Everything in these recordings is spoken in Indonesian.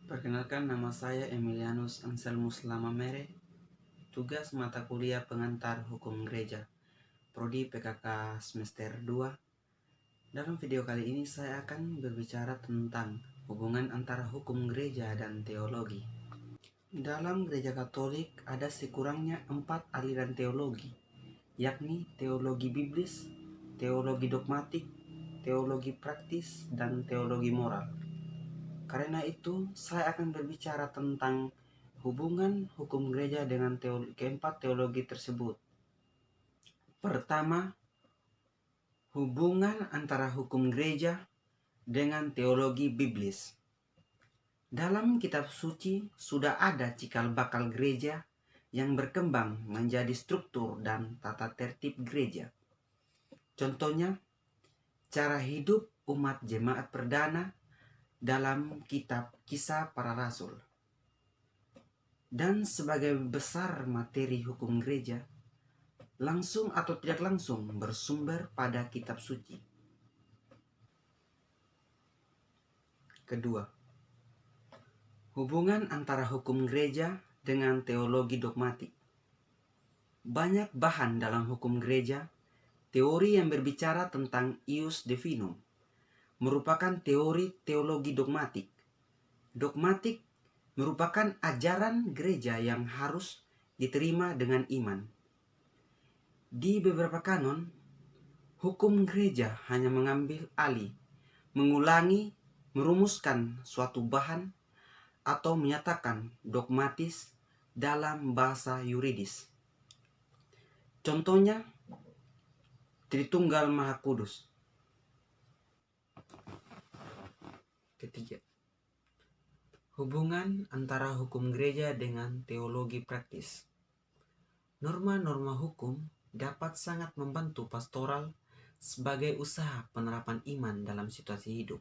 Perkenalkan, nama saya Emilianus Anselmus Lamamere, tugas mata kuliah pengantar hukum gereja, Prodi PKK semester 2. Dalam video kali ini saya akan berbicara tentang hubungan antara hukum gereja dan teologi. Dalam gereja Katolik ada sekurangnya 4 aliran teologi, yakni teologi biblis, teologi dogmatik, teologi praktis, dan teologi moral. Karena itu, saya akan berbicara tentang hubungan hukum gereja dengan keempat teologi tersebut. Pertama, hubungan antara hukum gereja dengan teologi biblis. Dalam kitab suci sudah ada cikal bakal gereja yang berkembang menjadi struktur dan tata tertib gereja. Contohnya, cara hidup umat jemaat perdana dalam kitab Kisah Para Rasul. Dan sebagai besar materi hukum gereja, langsung atau tidak langsung bersumber pada kitab suci. Kedua, hubungan antara hukum gereja dengan teologi dogmatik. Banyak bahan dalam hukum gereja, teori yang berbicara tentang ius divinum, merupakan teori teologi dogmatik. Dogmatik merupakan ajaran gereja yang harus diterima dengan iman. Di beberapa kanon, hukum gereja hanya mengambil alih, mengulangi, merumuskan suatu bahan, atau menyatakan dogmatis dalam bahasa yuridis. Contohnya, Tritunggal Maha Kudus. Ketiga, hubungan antara hukum gereja dengan teologi praktis. Norma-norma hukum dapat sangat membantu pastoral sebagai usaha penerapan iman dalam situasi hidup.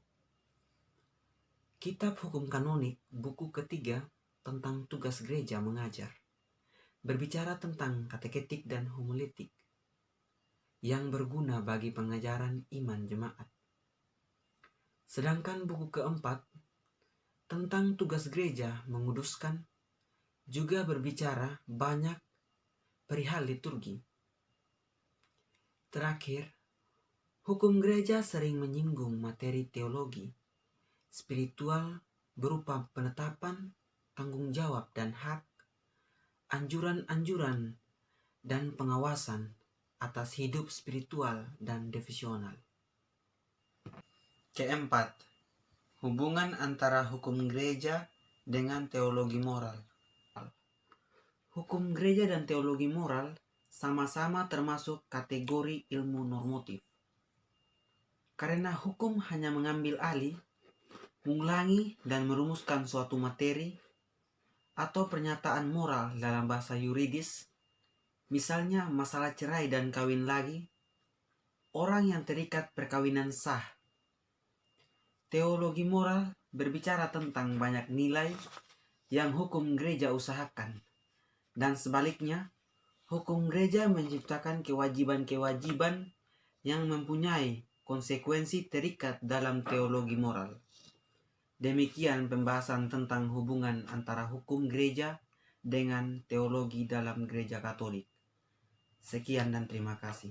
Kitab Hukum Kanonik, buku ketiga tentang tugas gereja mengajar, berbicara tentang kateketik dan homiletik yang berguna bagi pengajaran iman jemaat. Sedangkan buku keempat tentang tugas gereja menguduskan juga berbicara banyak perihal liturgi. Terakhir, hukum gereja sering menyinggung materi teologi spiritual berupa penetapan, tanggung jawab dan hak, anjuran-anjuran, dan pengawasan atas hidup spiritual dan devosional. Keempat, hubungan antara hukum gereja dengan teologi moral. Hukum gereja dan teologi moral sama-sama termasuk kategori ilmu normatif. Karena hukum hanya mengambil alih, mengulangi dan merumuskan suatu materi atau pernyataan moral dalam bahasa yuridis, misalnya masalah cerai dan kawin lagi, orang yang terikat perkawinan sah. Teologi moral berbicara tentang banyak nilai yang hukum gereja usahakan, dan sebaliknya, hukum gereja menciptakan kewajiban-kewajiban yang mempunyai konsekuensi terikat dalam teologi moral. Demikian pembahasan tentang hubungan antara hukum gereja dengan teologi dalam gereja Katolik. Sekian dan terima kasih.